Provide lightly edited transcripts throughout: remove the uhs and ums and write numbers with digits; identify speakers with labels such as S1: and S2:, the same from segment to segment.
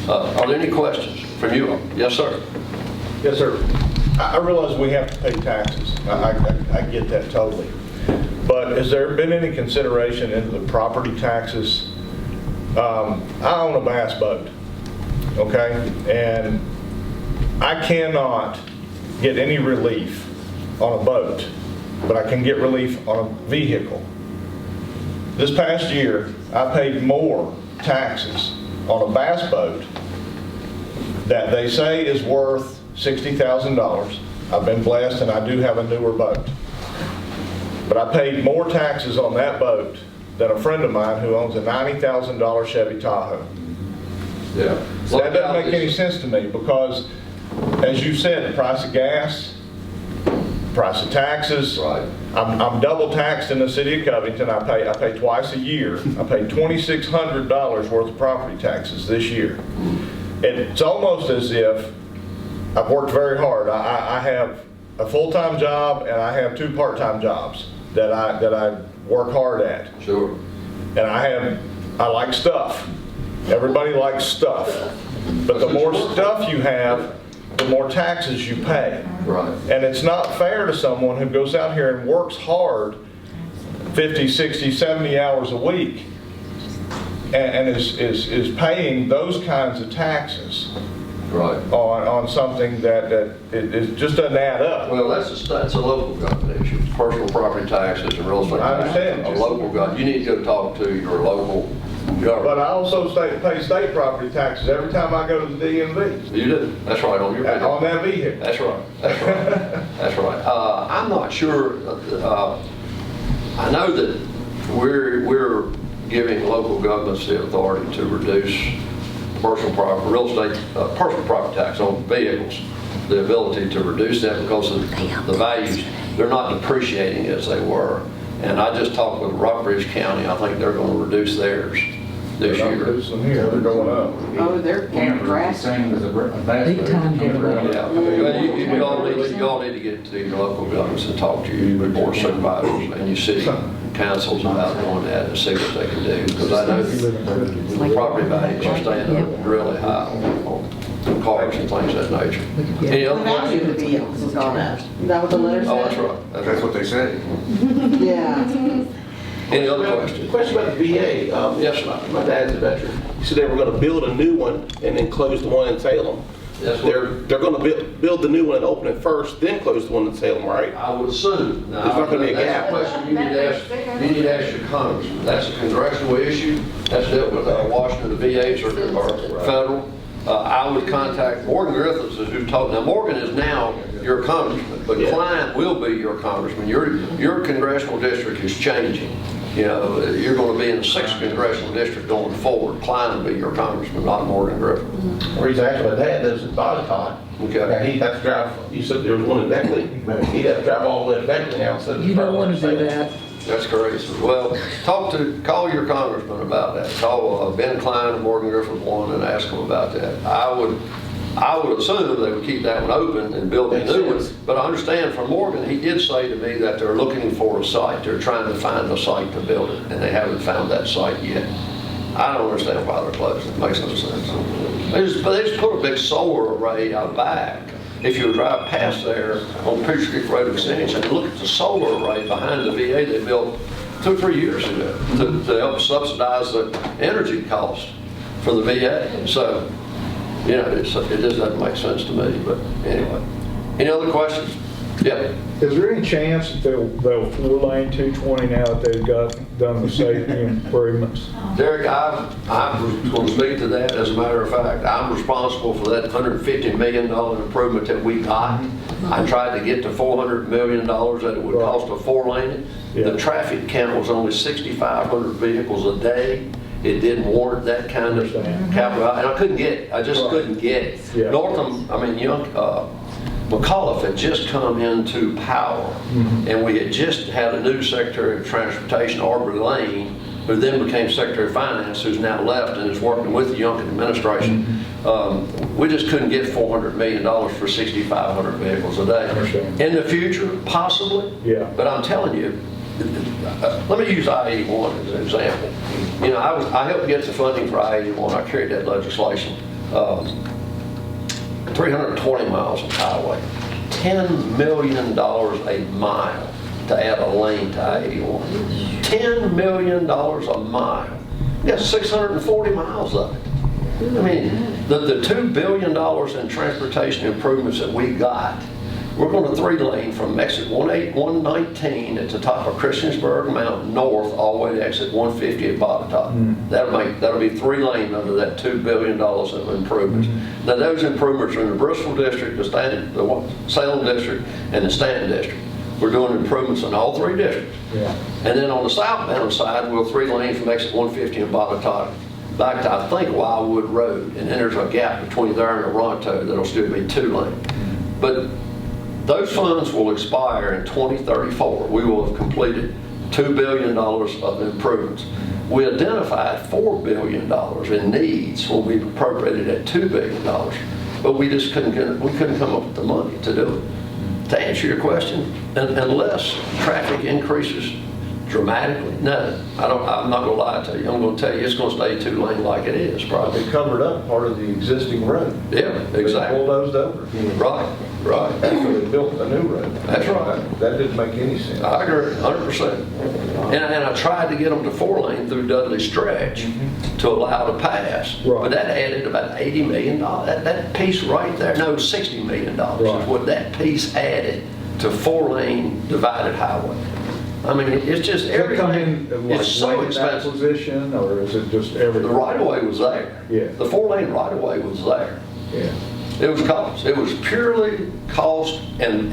S1: Are there any questions from you all? Yes, sir.
S2: Yes, sir. I realize we have to pay taxes. I get that totally. But has there been any consideration into the property taxes? I own a bass boat, okay? And I cannot get any relief on a boat, but I can get relief on a vehicle. This past year, I paid more taxes on a bass boat that they say is worth $60,000. I've been blessed and I do have a newer boat. But I paid more taxes on that boat than a friend of mine who owns a $90,000 Chevy Tahoe.
S1: Yeah.
S2: So that doesn't make any sense to me because, as you said, the price of gas, price of taxes.
S1: Right.
S2: I'm double taxed in the city of Covington. I pay twice a year. I paid $2,600 worth of property taxes this year. It's almost as if I've worked very hard. I have a full-time job and I have 2 part-time jobs that I work hard at.
S1: Sure.
S2: And I like stuff. Everybody likes stuff. But the more stuff you have, the more taxes you pay.
S1: Right.
S2: And it's not fair to someone who goes out here and works hard 50, 60, 70 hours a week and is paying those kinds of taxes.
S1: Right.
S2: On something that it just doesn't add up.
S1: Well, that's a local government issue. It's personal property taxes and real estate taxes.
S2: I understand.
S1: A local government. You need to go talk to your local government.
S2: But I also pay state property taxes every time I go to the DMV.
S1: You do. That's right, on your vehicle.
S2: On that vehicle.
S1: That's right. That's right. That's right. I'm not sure. I know that we're giving local governments the authority to reduce personal property, real estate, personal property tax on vehicles, the ability to reduce that because of the values. They're not depreciating as they were. And I just talked with Rockbridge County. I think they're going to reduce theirs this
S2: They're not
S1: year.
S2: reducing here, they're going up.
S3: Oh, they're drastic.
S4: Same as a bass
S5: Big
S4: boat.
S5: time difference.
S1: Yeah, well, you all need to get to your local governments and talk to your board of supervisors and your city councils about doing that and see what they can do. Because I know the property values are staying up really high on cars and things of that nature. Any
S3: The
S1: other
S3: value of
S1: questions?
S3: the vehicles has gone up. Is that what the letter said?
S1: Oh, that's right.
S4: That's what they say.
S3: Yeah.
S1: Any other questions?
S6: Question about the VA.
S1: Yes, sir.
S6: My dad's a veteran. He said they were going to build a new one and then close the one in Salem.
S1: Yes,
S6: They're going to build the new one and open it first, then close the one in Salem, right?
S1: I would assume. Now,
S6: There's not gonna be a
S1: that's
S6: gap.
S1: question you need to ask your congressman. That's a congressional issue. That's dealt with Washington, the VAs or federal. I would contact Morgan Griffiths, who told. Now Morgan is now your congressman, but Klein will be your congressman. Your congressional district is changing. You know, you're going to be in the 6th congressional district going forward. Klein will be your congressman, not Morgan Griffith.
S6: The reason actually my dad lives in Bogota.
S1: Okay.
S6: And he'd have to drive, you said there was one in Beckley, but he'd have to drive all the way to Beckley now instead of.
S5: You don't want to do that.
S1: That's crazy. Well, call your congressman about that. Call Ben Klein and Morgan Griffith one and ask them about that. I would assume they would keep that one open and build a new one. But I understand from Morgan, he did say to me that they're looking for a site. They're trying to find a site to build it, and they haven't found that site yet. I don't understand why they're closed. It makes no sense. They just put a big solar array out back. If you drive past there on Peach Creek Road Extension and look at the solar array behind the VA they built 2 or 3 years ago to help subsidize the energy cost for the VA. So, you know, it just doesn't make sense to me. But anyway, any other questions? Yeah.
S7: Is there any chance that they'll 4-lane 220 now that they've done the safety improvements?
S1: Derek, I was going to speak to that. As a matter of fact, I'm responsible for that $150 million improvement that we got. I tried to get to $400 million that it would cost a 4-lane.
S7: Yeah.
S1: The traffic count was only 6,500 vehicles a day. It didn't warrant that kind of capital, and I couldn't get it. I just couldn't get it.
S7: Yeah.
S1: Northam, McAuliffe had just come into power, and we had just had a new Secretary of Transportation, Aubrey Lane, who then became Secretary of Finance, who's now left and is working with the Youngkin administration. We just couldn't get $400 million for 6,500 vehicles a day. In the future, possibly, but I'm telling you, let me use I-81 as an example. You know, I helped get the funding for I-81. I carried that legislation 320 miles of highway, $10 million a mile to add a lane to I-81. $10 million a mile. You got 640 miles of it. I mean, the $2 billion in transportation improvements that we got, we're going to 3-lane from exit 119 at the top of Christiansburg Mountain north all the way to exit 150 at Botetourt. That'll be 3-lane under that $2 billion of improvements. Now those improvements are in the Bristol district, the Salem district, and the Stanton district. We're doing improvements in all 3 districts.
S7: Yeah.
S1: And then on the southbound side, we'll 3-lane from exit 150 in Botetourt back to, I think, Wildwood Road. And then there's a gap between there and Toronto that'll still be 2-lane. But those funds will expire in 2034. We will have completed $2 billion of improvements. We identified $4 billion in needs when we appropriated at $2 billion, but we just couldn't come up with the money to do it. To answer your question, unless traffic increases dramatically, no, I'm not going to lie to you. I'm going to tell you it's going to stay 2-lane like it is, probably.
S2: They covered up part of the existing road.
S1: Yeah,
S2: They
S1: exactly.
S2: bulldozed over.
S1: Right.
S2: After they built a new road.
S1: That's right.
S2: That didn't make any sense.
S1: I agree, 100%. And I tried to get them to 4-lane through Dudley Stretch to allow to pass,
S7: Right.
S1: but that added about $80 million. That piece right there, no, $60 million
S7: Right.
S1: is what that piece added to 4-lane divided highway. I mean, it's just
S7: Does it come
S1: everything.
S7: in like
S1: It's so
S7: weighted
S1: expensive.
S7: acquisition, or is it just
S1: The
S7: everything?
S1: right-of-way was there.
S7: Yeah.
S1: The 4-lane right-of-way was there.
S7: Yeah.
S1: It was cost. It was purely cost and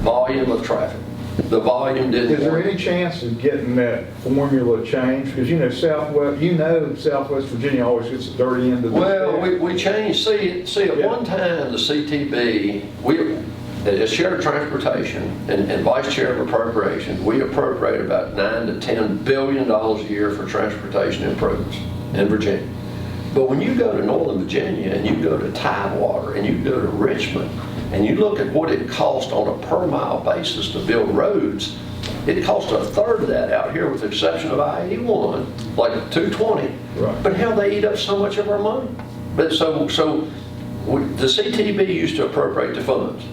S1: volume of traffic. The volume didn't.
S7: Is there
S1: work.
S7: any chance of getting that formula changed? Because Southwest Virginia always gets the dirty end of the
S1: Well,
S7: stick.
S1: we changed, see, at
S7: Yeah.
S1: one time, the CTB, as chair of transportation and vice chair of appropriations, we appropriate about $9 to $10 billion a year for transportation improvements in Virginia. But when you go to Northern Virginia and you go to Tidewater and you go to Richmond and you look at what it costs on a per mile basis to build roads, it costs 1/3 of that out here with the exception of I-81, like 220.
S7: Right.
S1: But hell, they eat up so much of our money. But the CTB used to appropriate the funds.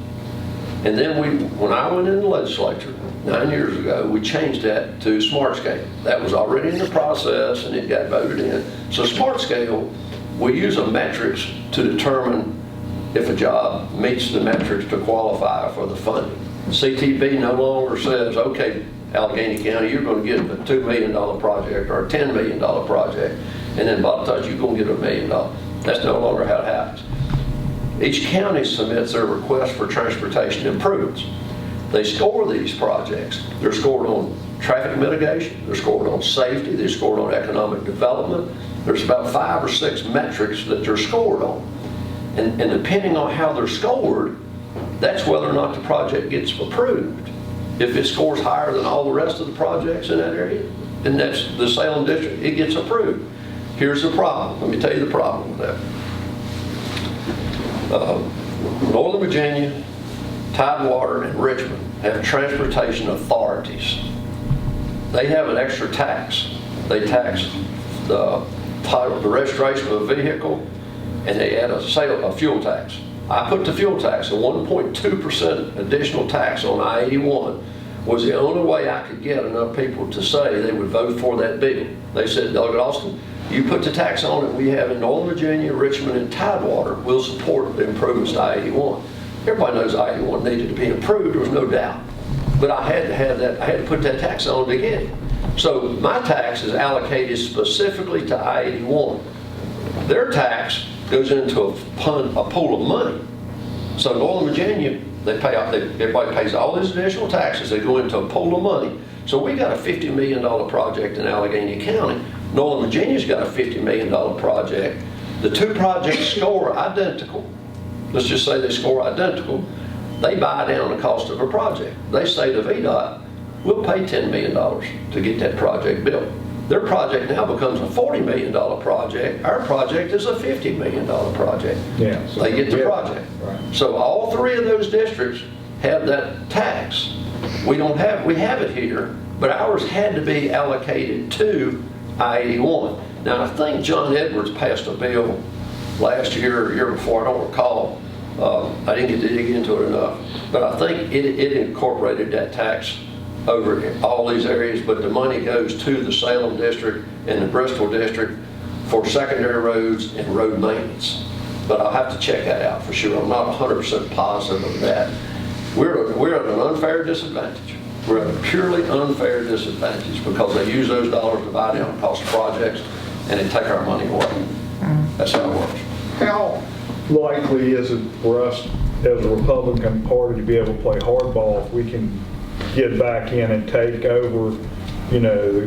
S1: And then when I went in the legislature 9 years ago, we changed that to smart scale. That was already in the process and it got voted in. So smart scale, we use a metrics to determine if a job meets the metrics to qualify for the funding. CTB no longer says, okay, Alleghany County, you're going to get a $2 million project or a $10 million project, and then Botetourt, you're going to get $1 million. That's no longer how it happens. Each county submits their request for transportation improvements. They score these projects. They're scored on traffic mitigation, they're scored on safety, they're scored on economic development. There's about 5 or 6 metrics that they're scored on. And depending on how they're scored, that's whether or not the project gets approved. If it scores higher than all the rest of the projects in that area, and that's the Salem district, it gets approved. Here's the problem. Let me tell you the problem with that. Northern Virginia, Tidewater, and Richmond have transportation authorities. They have an extra tax. They tax the registration of a vehicle, and they add a fuel tax. I put the fuel tax, a 1.2% additional tax on I-81 was the only way I could get enough people to say they would vote for that bill. They said, Delegate Austin, you put the tax on it we have in Northern Virginia, Richmond, and Tidewater, we'll support the improvements to I-81. Everybody knows I-81 needed to be improved, there was no doubt. But I had to have that, I had to put that tax on to get it. So my tax is allocated specifically to I-81. Their tax goes into a pool of money. So Northern Virginia, everybody pays all these additional taxes, they go into a pool of money. So we got a $50 million project in Alleghany County. Northern Virginia's got a $50 million project. The 2 projects score identical. Let's just say they score identical. They buy down the cost of a project. They say to VDOT, we'll pay $10 million to get that project built. Their project now becomes a $40 million project. Our project is a $50 million project.
S7: Yeah, so
S1: they get the project.
S7: Right.
S1: So all 3 of those districts have that tax. We have it here, but ours had to be allocated to I-81. Now I think John Edwards passed a bill last year or year before, I don't recall. I didn't get to dig into it enough, but I think it incorporated that tax over all these areas, but the money goes to the Salem district and the Bristol district for secondary roads and road maintenance. But I'll have to check that out for sure. I'm not 100% positive of that. We're at an unfair disadvantage. We're at a purely unfair disadvantage because they use those dollars to buy down the cost of projects and they take our money away. That's how it works.
S7: How likely is it for us as a Republican Party to be able to play hardball if we can get back in and take over, you know,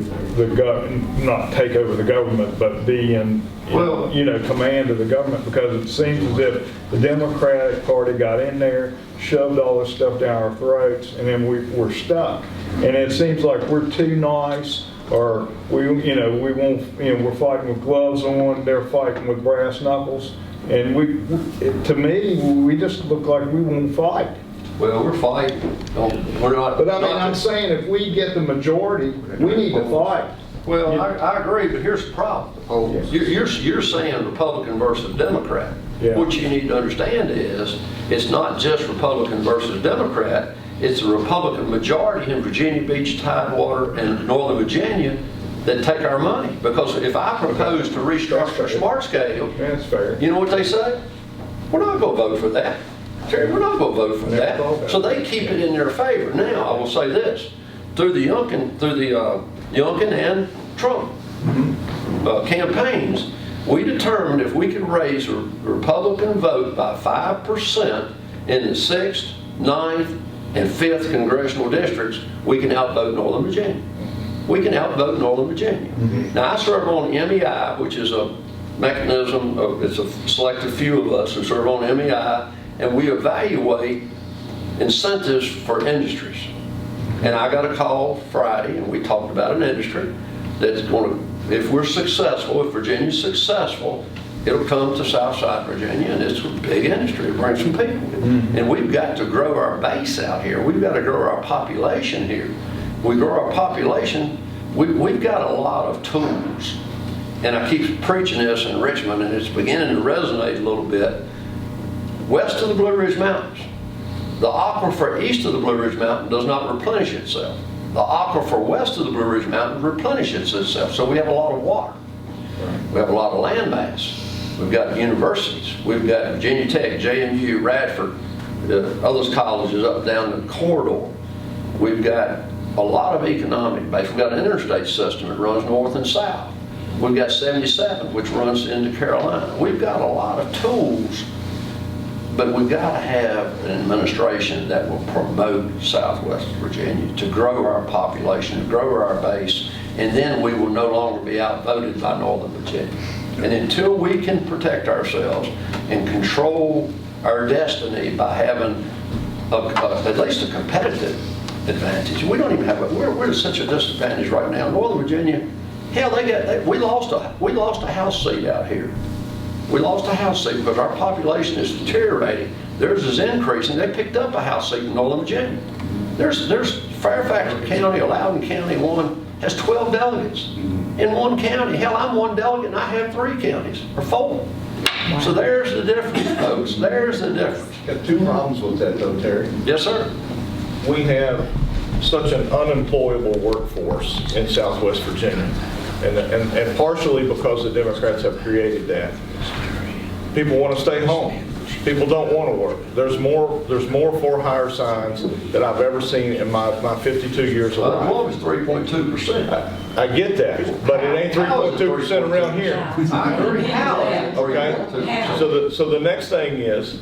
S7: not take over the government, but be in,
S1: Well,
S7: you know, command of the government? Because it seems as if the Democratic Party got in there, shoved all this stuff down our throats, and then we're stuck. And it seems like we're too nice, or we won't, we're fighting with gloves on, they're fighting with brass knuckles. And to me, we just look like we won't fight.
S1: well, we're fighting. We're not.
S7: But I mean, I'm saying if we get the majority, we need to fight.
S1: Well, I agree, but here's the problem. You're saying Republican versus Democrat.
S7: Yeah.
S1: What you need to understand is, it's not just Republican versus Democrat, it's a Republican majority in Virginia Beach, Tidewater, and Northern Virginia that take our money. Because if I propose to restructure Smart Scale,
S7: That's fair.
S1: you know what they say? We're not going to vote for that. Terry, we're not going to vote for that. So they keep it in their favor. Now, I will say this, through the Youngkin and Trump campaigns, we determined if we could raise a Republican vote by 5% in the 6th, 9th, and 5th congressional districts, we can outvote Northern Virginia. We can outvote Northern Virginia. Now, I serve on MEI, which is a mechanism, it's a selected few of us who serve on MEI, and we evaluate incentives for industries. And I got a call Friday, and we talked about an industry that's going to, if we're successful, if Virginia's successful, it'll come to Southside Virginia, and it's a big industry. It brings some people. And we've got to grow our base out here. We've got to grow our population here. We grow our population, we've got a lot of tools. And I keep preaching this in Richmond, and it's beginning to resonate a little bit. West of the Blue Ridge Mountains, the aquifer east of the Blue Ridge Mountain does not replenish itself. The aquifer west of the Blue Ridge Mountain replenishes itself, so we have a lot of water. We have a lot of land mass. We've got universities. We've got Virginia Tech, JMU, Radford, other colleges up down the corridor. We've got a lot of economic base. We've got an interstate system that runs north and south. We've got 77, which runs into Carolina. We've got a lot of tools, but we've got to have an administration that will promote Southwest Virginia to grow our population, to grow our base, and then we will no longer be outvoted by Northern Virginia. And until we can protect ourselves and control our destiny by having at least a competitive advantage, we don't even have it. We're at such a disadvantage right now. Northern Virginia, hell, we lost a House seat out here. We lost a House seat because our population is deteriorating. Theirs is increasing. They picked up a House seat in Northern Virginia. There's Fairfax County, Loudoun County, has 12 delegates in one county. Hell, I'm one delegate and I have 3 counties, or 4. So there's the difference, folks. There's the difference.
S2: Got 2 problems with that though, Terry.
S1: Yes, sir.
S2: We have such an unemployable workforce in Southwest Virginia. And partially because the Democrats have created that. People want to stay home. People don't want to work. There's more for-hire signs that I've ever seen in my 52 years of life.
S1: Unemployment is 3.2%.
S2: I get that, but it ain't 3.2% around here.
S1: I agree.
S2: Okay? So the next thing is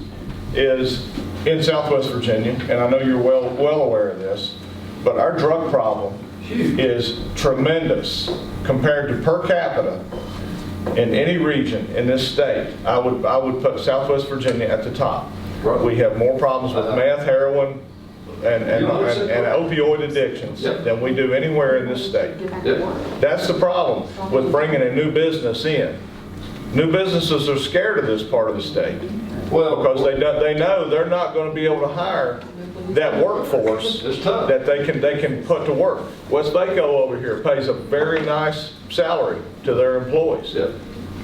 S2: in Southwest Virginia, and I know you're well aware of this, but our drug problem is tremendous compared to per capita in any region in this state. I would put Southwest Virginia at the top.
S1: Right.
S2: We have more problems with meth, heroin, and opioid addictions than we do anywhere in this state. That's the problem with bringing a new business in. New businesses are scared of this part of the state. Well, because they know they're not going to be able to hire that workforce that they can put to work. Westvaco over here pays a very nice salary to their employees.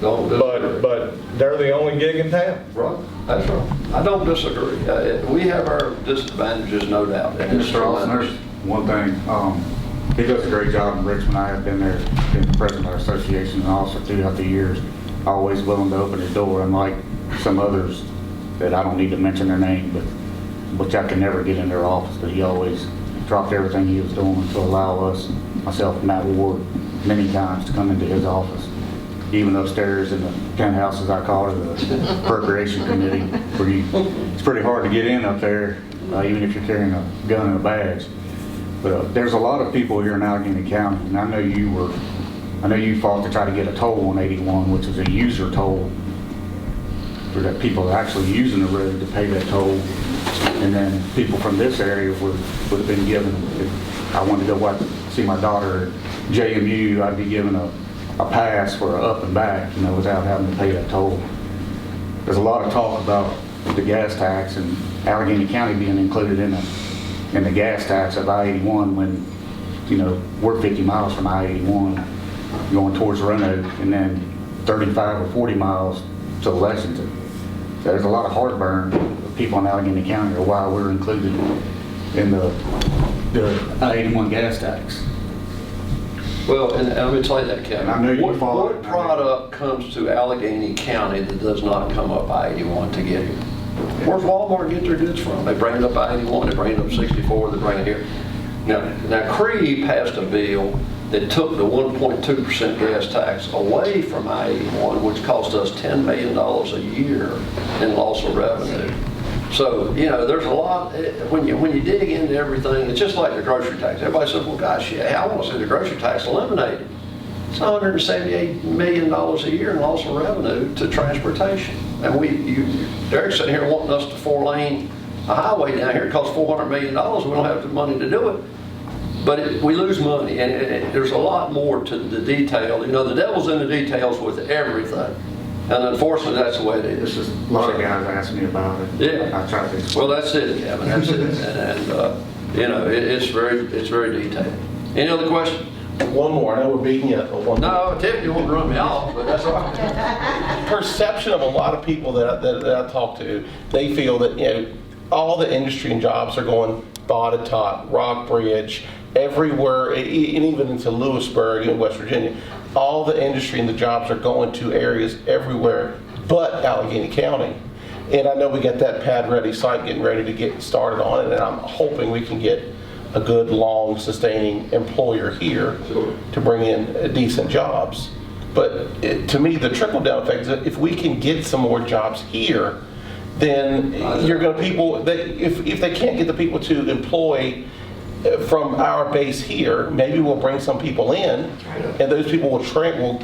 S1: Don't disagree.
S2: But they're the only gig in town.
S1: Right, that's right. I don't disagree. We have our disadvantages, no doubt. And it's
S4: Mr. Austin, there's one thing, he does a great job in Richmond. I have been there, been president of our association and also throughout the years, always willing to open his door, unlike some others that I don't need to mention their name, but which I can never get in their office, but he always dropped everything he was doing to allow us, myself and Matt Ward, many times to come into his office. Even upstairs in the penthouse, as I call it, the appropriation committee, where it's pretty hard to get in up there, even if you're carrying a gun and a badge. But there's a lot of people here in Alleghany County, and I know you fought to try to get a toll on 81, which is a user toll, for that people actually using the road to pay that toll. And then people from this area would have been given, if I wanted to go see my daughter at JMU, I'd be given a pass for up and back, without having to pay that toll. There's a lot of talk about the gas tax and Alleghany County being included in the gas tax of I-81 when, we're 50 miles from I-81 going towards Roanoke and then 35 or 40 miles to Lexington. So there's a lot of heartburn of people in Alleghany County or why we're included in the I-81 gas tax.
S1: Well, and let me tell you that, Kevin.
S4: I know you follow
S1: What
S4: it.
S1: product comes to Alleghany County that does not come up I-81 to get here? Where's Walmart get their goods from? They bring it up I-81, they bring it up 64, they bring it here. Now Cree passed a bill that took the 1.2% gas tax away from I-81, which cost us $10 million a year in loss of revenue. So, there's a lot, when you dig into everything, it's just like the grocery tax. Everybody says, well, gosh, yeah, I want to see the grocery tax eliminated. It's $178 million a year in loss of revenue to transportation. And Derek's sitting here wanting us to 4-lane a highway down here. It costs $400 million. We don't have the money to do it. But we lose money, and there's a lot more to the detail. The devil's in the details with everything. And unfortunately, that's the way it is.
S4: It's just a lot of guys ask me about it.
S1: Yeah.
S4: I try to explain.
S1: Well, that's it, Kevin. That's it. It's very detailed. Any other questions?
S6: One more, I know we're beating you up, but one more.
S1: No, Tiffany won't run me off, but that's all right.
S6: Perception of a lot of people that I talk to, they feel that, all the industry and jobs are going Botetourt, Rockbridge, everywhere, and even into Lewisburg in West Virginia. All the industry and the jobs are going to areas everywhere but Alleghany County. And I know we got that pad-ready site getting ready to get started on it, and I'm hoping we can get a good, long, sustaining employer here to bring in decent jobs. But to me, the trickle-down effect is that if we can get some more jobs here, then you're going to if they can't get the people to employ from our base here, maybe we'll bring some people in, and those people will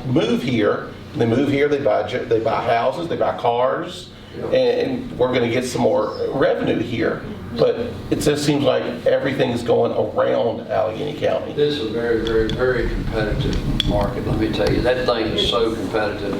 S6: move here. They move here, they buy houses, they buy cars, and we're going to get some more revenue here. But it just seems like everything's going around Alleghany County.
S1: This is a very, very, very competitive market, let me tell you. That thing is so competitive.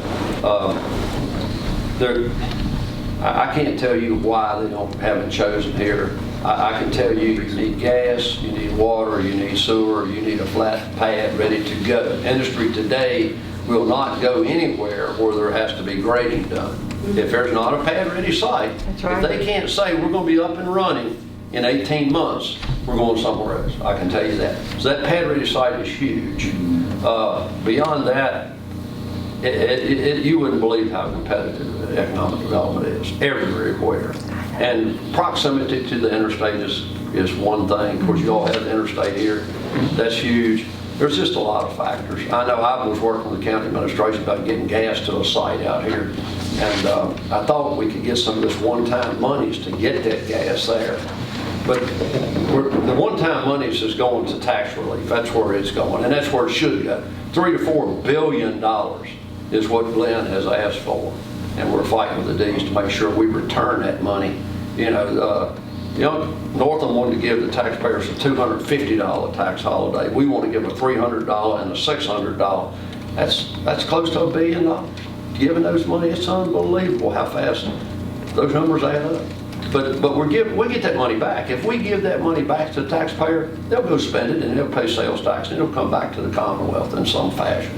S1: I can't tell you why they haven't chosen here. I can tell you need gas, you need water, you need sewer, you need a flat pad ready to go. Industry today will not go anywhere where there has to be grading done. If there's not a pad ready site,
S3: That's right.
S1: if they can't say we're going to be up and running in 18 months, we're going somewhere else. I can tell you that. So that pad ready site is huge. Beyond that, you wouldn't believe how competitive economic development is everywhere. And proximity to the interstate is one thing. Of course, you all have the interstate here. That's huge. There's just a lot of factors. I know I was working with the county administration about getting gas to a site out here. And I thought we could get some of this one-time monies to get that gas there. But the one-time monies is going to tax relief. That's where it's going. And that's where it should go. $3 to $4 billion is what Glenn has asked for. And we're fighting with the D's to make sure we return that money. Northam wanted to give the taxpayers a $250 tax holiday. We want to give a $300 and a $600. That's close to $1 billion. Giving those money, it's unbelievable how fast those numbers add up. But we get that money back. If we give that money back to the taxpayer, they'll go spend it and they'll pay sales tax and it'll come back to the Commonwealth in some fashion.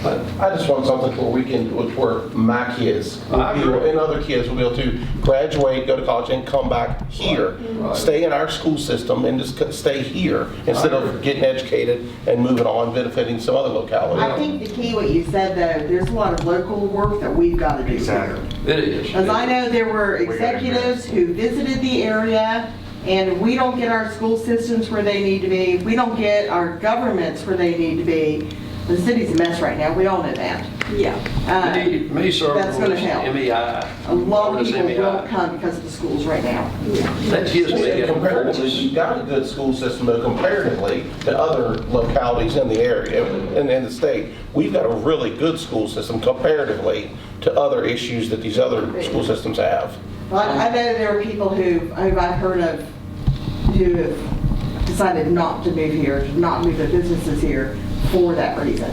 S6: I just want something where we can, where my kids,
S1: I agree.
S6: and other kids will be able to graduate, go to college, and come back here.
S1: Right.
S6: Stay in our school system and just stay here instead of getting educated and moving on, benefiting some other locality.
S3: I think the key, what you said though, there's a lot of local work that we've got to do here.
S1: It is.
S3: As I know, there were executives who visited the area, and we don't get our school systems where they need to be. We don't get our governments where they need to be. The city's a mess right now, we all know that.
S5: Yeah.
S1: Me serving
S3: That's gonna
S1: with
S3: help.
S1: MEI.
S3: A lot of
S1: What is
S3: people
S1: MEI?
S3: won't come because of the schools right now.
S1: That gives me a
S6: Comparatively, you've got a good school system, though, comparatively to other localities in the area and in the state. We've got a really good school system comparatively to other issues that these other school systems have.
S3: Well, I know there are people who I've heard of who have decided not to move here, to not move their businesses here for that reason.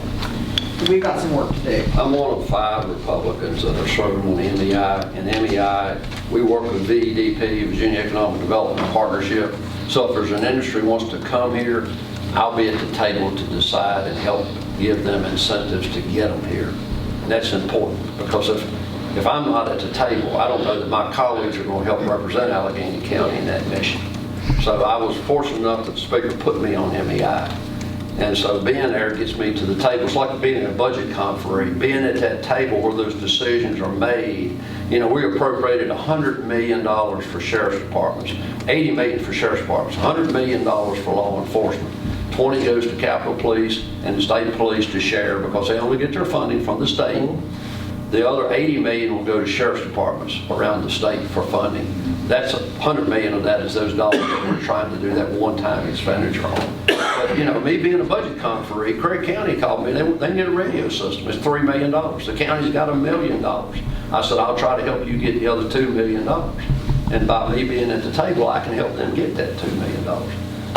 S3: So we've got some work to do.
S1: I'm one of 5 Republicans that are serving on the MEI. And MEI, we work with VEDP, Virginia Economic Development Partnership. So if there's an industry wants to come here, I'll be at the table to decide and help give them incentives to get them here. And that's important, because if I'm not at the table, I don't know that my colleagues are going to help represent Alleghany County in that mission. So I was fortunate enough that the speaker put me on MEI. And so being there gets me to the table. It's like being in a budget conference, being at that table where those decisions are made. You know, we appropriated $100 million for sheriff's departments, $80 million for sheriff's departments, $100 million for law enforcement. 20 goes to Capitol Police and the state police to share because they only get their funding from the state. The other 80 million will go to sheriff's departments around the state for funding. That's 100 million of that is those dollars that we're trying to do that one-time expenditure on. But, you know, me being a budget conferee, Craig County called me. They need a radio system. It's $3 million. The county's got $1 million. I said, I'll try to help you get the other $2 million. And by me being at the table, I can help them get that $2 million.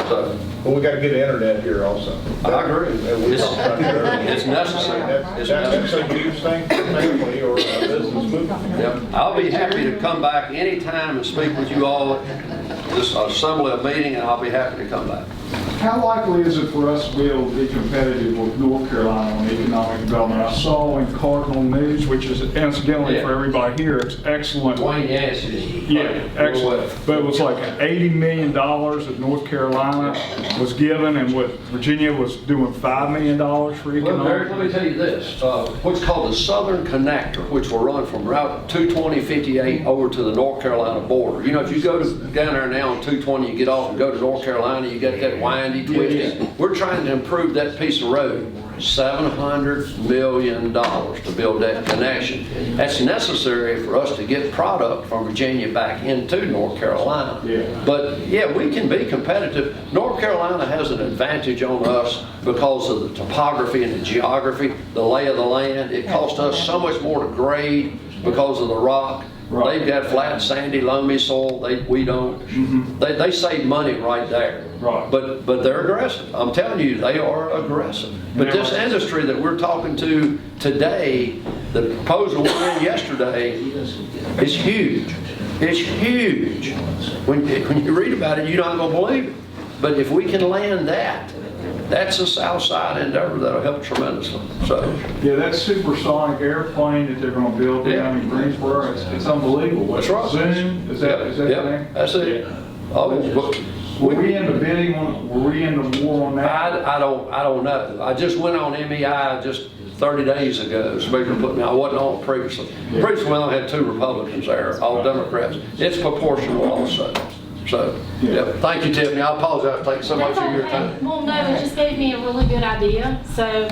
S1: So,
S2: Well, we got to get internet here also.
S1: I agree.
S2: And we talked about that earlier.
S1: It's necessary. It's
S2: That's a
S1: necessary.
S2: huge thing for family or a business movement.
S1: Yep. I'll be happy to come back anytime and speak with you all at this assembly of meeting, and I'll be happy to come back.
S7: How likely is it for us to be able to be competitive with North Carolina on economic development? I saw in Cardinal News, which is incidentally for everybody here, it's excellent.
S1: Wayne Yancey.
S7: Yeah, excellent. But it was like $80 million that North Carolina was given, and what Virginia was doing $5 million for
S1: Well, Eric,
S7: economic.
S1: let me tell you this. What's called the Southern Connector, which will run from Route 220-58 over to the North Carolina border. You know, if you go down there now on 220, you get off and go to North Carolina, you get that windy, twisty. We're trying to improve that piece of road. $700 million to build that connection. That's necessary for us to get product from Virginia back into North Carolina.
S7: Yeah.
S1: But yeah, we can be competitive. North Carolina has an advantage on us because of the topography and the geography, the lay of the land. It costs us so much more to grade because of the rock.
S7: Right.
S1: They've got flat, sandy, loamy soil. We don't. They save money right there.
S7: Right.
S1: But they're aggressive. I'm telling you, they are aggressive. But this industry that we're talking to today, the proposal we did yesterday, is huge. It's huge. When you read about it, you're not going to believe it. But if we can land that, that's a South Side endeavor that'll help tremendously. So,
S7: Yeah, that supersonic airplane that they're going to build down in Greensboro, it's unbelievable.
S1: That's right.
S7: Zoom, is that the
S1: Yep,
S7: name?
S1: that's it. Oh, but
S7: Were we in the bidding on, were we in the war on that?
S1: I don't know. I just went on MEI just 30 days ago. Speaker put me, I wasn't on previously. Previously, we only had 2 Republicans there, all Democrats. It's proportional also. So, yeah. Thank you, Tiffany. I apologize for taking so much of your time.
S5: Well, no, it just gave me a really good idea, so,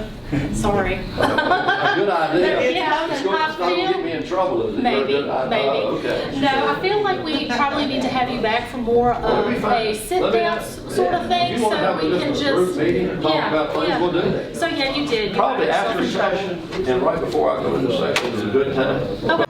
S5: sorry.
S1: A good idea.
S5: Yeah,
S1: It's not going to get me in trouble, is it?
S5: Maybe,
S1: maybe. Okay.
S5: No, I feel like we probably need to have you back for more of
S1: That'd be fine.
S5: a sit-down sort of thing,
S1: If you want to
S5: so
S1: have
S5: we
S1: a
S5: can
S1: group
S5: just.
S1: meeting and talk about things, we'll do that.
S5: So, yeah, you did. You
S1: Probably
S5: got yourself
S1: after
S5: in trouble.
S1: session and right before I go into session is a good time.
S5: Okay.